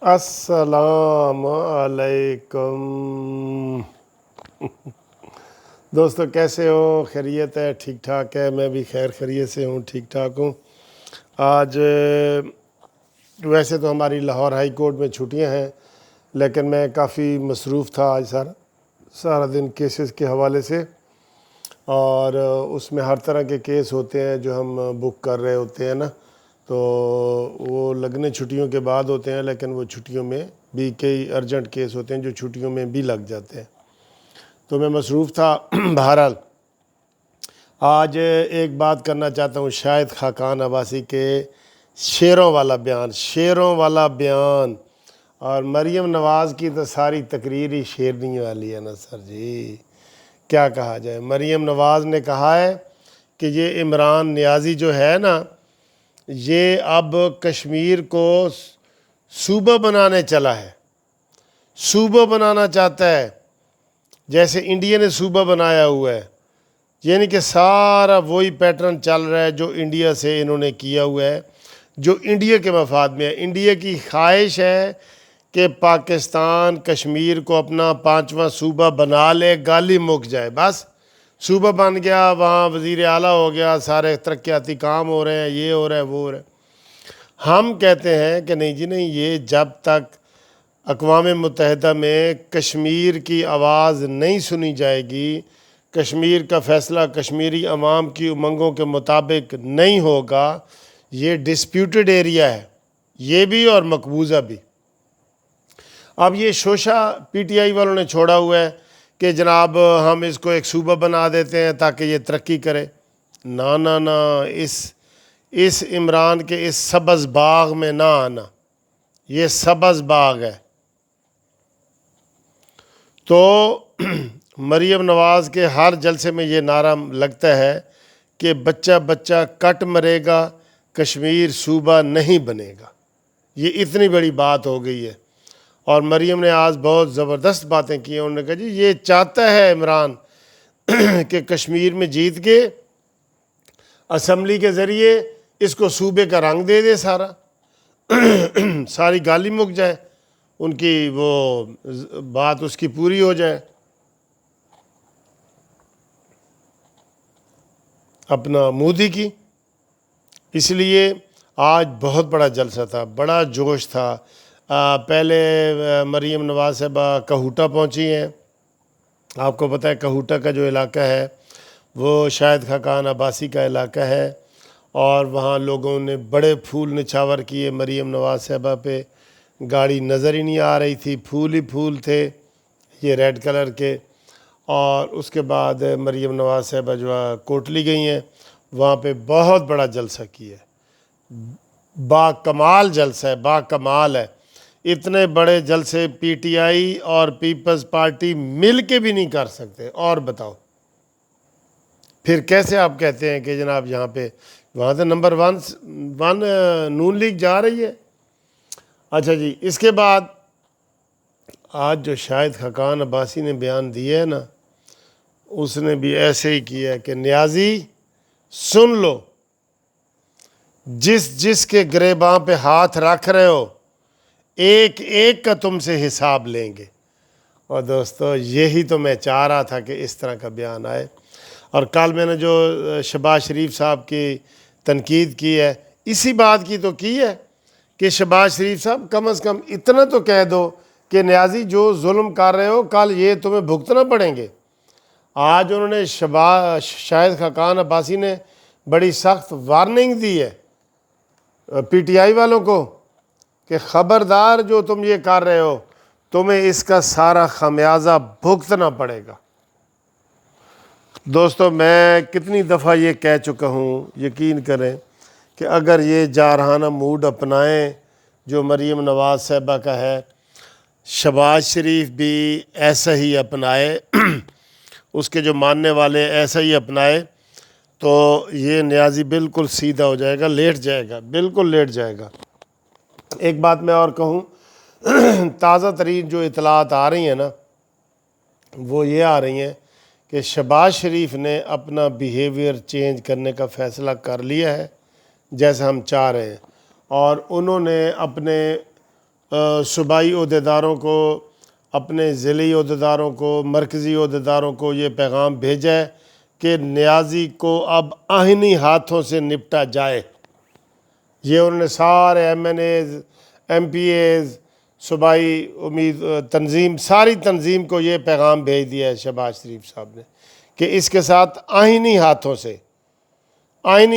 السلام علیکم دوستو، کیسے ہو؟ خیریت ہے؟ ٹھیک ٹھاک ہے؟ میں بھی خیر خیریت سے ہوں، ٹھیک ٹھاک ہوں۔ آج ویسے تو ہماری لاہور ہائی کورٹ میں چھٹیاں ہیں، لیکن میں کافی مصروف تھا آج سارا دن کیسز کے حوالے سے، اور اس میں ہر طرح کے کیس ہوتے ہیں جو ہم بک کر رہے ہوتے ہیں نا، تو وہ لگنے چھٹیوں کے بعد ہوتے ہیں، لیکن وہ چھٹیوں میں بھی کئی ارجنٹ کیس ہوتے ہیں جو چھٹیوں میں بھی لگ جاتے ہیں، تو میں مصروف تھا۔ بہرحال آج ایک بات کرنا چاہتا ہوں شاہد خاقان عباسی کے شعروں والا بیان، اور مریم نواز کی تو ساری تقریر ہی شیرنی والی ہے نا سر جی، کیا کہا جائے۔ مریم نواز نے کہا ہے کہ یہ عمران نیازی جو ہے نا، یہ اب کشمیر کو صوبہ بنانے چلا ہے، صوبہ بنانا چاہتا ہے، جیسے انڈیا نے صوبہ بنایا ہوا ہے، یعنی کہ سارا وہی پیٹرن چل رہا ہے جو انڈیا سے انہوں نے کیا ہوا ہے، جو انڈیا کے مفاد میں ہے۔ انڈیا کی خواہش ہے کہ پاکستان کشمیر کو اپنا 5واں صوبہ بنا لے، گالی مک جائے، بس صوبہ بن گیا، وہاں وزیر اعلیٰ ہو گیا، سارے ترقیاتی کام ہو رہے ہیں، یہ ہو رہا ہے وہ ہو رہا ہے۔ ہم کہتے ہیں کہ نہیں جی نہیں، یہ جب تک اقوام متحدہ میں کشمیر کی آواز نہیں سنی جائے گی، کشمیر کا فیصلہ کشمیری عوام کی امنگوں کے مطابق نہیں ہوگا، یہ ڈسپیوٹڈ ایریا ہے، یہ بھی اور مقبوضہ بھی۔ اب یہ شوشہ پی ٹی آئی والوں نے چھوڑا ہوا ہے کہ جناب ہم اس کو ایک صوبہ بنا دیتے ہیں تاکہ یہ ترقی کرے۔ نہ اس عمران کے اس سبز باغ میں نہ آنا، یہ سبز باغ ہے۔ تو مریم نواز کے ہر جلسے میں یہ نعرہ لگتا ہے کہ بچہ بچہ کٹ مرے گا، کشمیر صوبہ نہیں بنے گا۔ یہ اتنی بڑی بات ہو گئی ہے، اور مریم نے آج بہت زبردست باتیں کی ہیں۔ انہوں نے کہا جی یہ چاہتا ہے عمران کہ کشمیر میں جیت کے اسمبلی کے ذریعے اس کو صوبے کا رنگ دے دے، ساری گالی مک جائے، ان کی وہ بات اس کی پوری ہو جائے۔ اپنا مودی کی، اس لیے آج بہت بڑا جلسہ تھا، بڑا جوش تھا۔ پہلے مریم نواز صاحبہ کہوٹہ پہنچی ہیں۔ آپ کو پتہ ہے کہوٹہ کا جو علاقہ ہے وہ شاہد خاقان عباسی کا علاقہ ہے، اور وہاں لوگوں نے بڑے پھول نچھاور کیے مریم نواز صاحبہ پہ، گاڑی نظر ہی نہیں آ رہی تھی، پھول ہی پھول تھے یہ ریڈ کلر کے۔ اور اس کے بعد مریم نواز صاحبہ جو ہے کوٹلی گئی ہیں، وہاں پہ بہت بڑا جلسہ کیا ہے، با کمال جلسہ ہے، با کمال ہے۔ اتنے بڑے جلسے پی ٹی آئی اور پیپلز پارٹی مل کے بھی نہیں کر سکتے، اور بتاؤ پھر کیسے آپ کہتے ہیں کہ جناب یہاں پہ، وہاں تو نمبر ون نون لیگ جا رہی ہے۔ اچھا جی، اس کے بعد آج جو شاہد خاقان عباسی نے بیان دیا ہے نا، اس نے بھی ایسے ہی کیا ہے کہ نیازی سن لو، جس کے گریباں پہ ہاتھ رکھ رہے ہو، ایک ایک کا تم سے حساب لیں گے۔ اور دوستو یہی تو میں چاہ رہا تھا کہ اس طرح کا بیان آئے، اور کل میں نے جو شہباز شریف صاحب کی تنقید کی ہے، اسی بات کی تو کی ہے کہ شہباز شریف صاحب کم از کم اتنا تو کہہ دو کہ نیازی جو ظلم کر رہے ہو کل یہ تمہیں بھگتنا پڑیں گے۔ آج انہوں نے شاہد خاقان عباسی نے بڑی سخت وارننگ دی ہے پی ٹی آئی والوں کو کہ خبردار جو تم یہ کر رہے ہو، تمہیں اس کا سارا خمیازہ بھگتنا پڑے گا۔ دوستو میں کتنی دفعہ یہ کہہ چکا ہوں، یقین کریں کہ اگر یہ جارحانہ موڈ اپنائیں جو مریم نواز صاحبہ کا ہے، شہباز شریف بھی ایسا ہی اپنائے، اس کے جو ماننے والے ایسا ہی اپنائے، تو یہ نیازی بالکل سیدھا ہو جائے گا، لیٹ جائے گا، بالکل لیٹ جائے گا۔ ایک بات میں اور کہوں، تازہ ترین جو اطلاعات آ رہی ہیں نا، وہ یہ آ رہی ہیں کہ شہباز شریف نے اپنا بیہیویئر چینج کرنے کا فیصلہ کر لیا ہے جیسا ہم چاہ رہے ہیں، اور انہوں نے اپنے صوبائی عہدیداروں کو، اپنے ضلعی عہدیداروں کو، مرکزی عہدیداروں کو یہ پیغام بھیجا ہے کہ نیازی کو اب آئینی ہاتھوں سے نپٹا جائے۔ یہ انہوں نے سارے M N As, M P As, صوبائی تنظیم، ساری تنظیم کو یہ پیغام بھیج دیا ہے شہباز شریف صاحب نے کہ اس کے ساتھ آئینی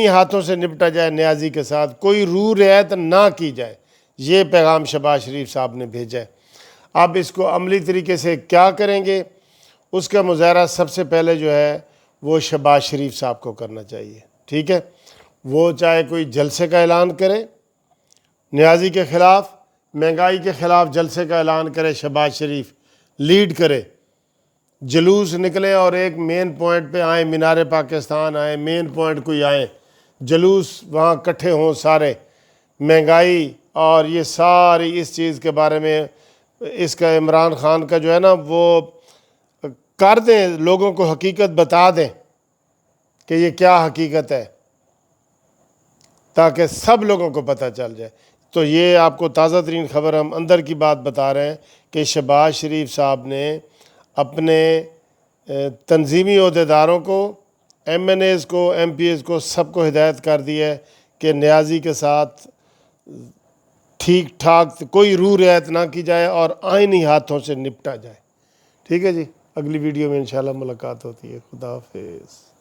ہاتھوں سے نپٹا جائے، نیازی کے ساتھ کوئی رو رعایت نہ کی جائے۔ یہ پیغام شہباز شریف صاحب نے بھیجا ہے۔ اب اس کو عملی طریقے سے کیا کریں گے، اس کا مظاہرہ سب سے پہلے جو ہے وہ شہباز شریف صاحب کو کرنا چاہیے، ٹھیک ہے۔ وہ چاہے کوئی جلسے کا اعلان کرے نیازی کے خلاف، مہنگائی کے خلاف جلسے کا اعلان کرے، شہباز شریف لیڈ کرے، جلوس نکلے اور ایک مین پوائنٹ پہ آئیں، مینار پاکستان آئیں، مین پوائنٹ کوئی آئیں، جلوس وہاں اکٹھے ہوں سارے، مہنگائی اور یہ ساری اس چیز کے بارے میں، اس کا عمران خان کا جو ہے نا وہ کر دیں، لوگوں کو حقیقت بتا دیں کہ یہ کیا حقیقت ہے، تاکہ سب لوگوں کو پتہ چل جائے۔ تو یہ آپ کو تازہ ترین خبر ہم اندر کی بات بتا رہے ہیں کہ شہباز شریف صاحب نے اپنے تنظیمی عہدیداروں کو، ایم این ایز کو، ایم پی ایز کو، سب کو ہدایت کر دی ہے کہ نیازی کے ساتھ ٹھیک ٹھاک کوئی رو رعایت نہ کی جائے اور آئینی ہاتھوں سے نپٹا جائے، ٹھیک ہے جی۔ اگلی ویڈیو میں انشاءاللہ ملاقات ہوتی ہے۔ خدا حافظ۔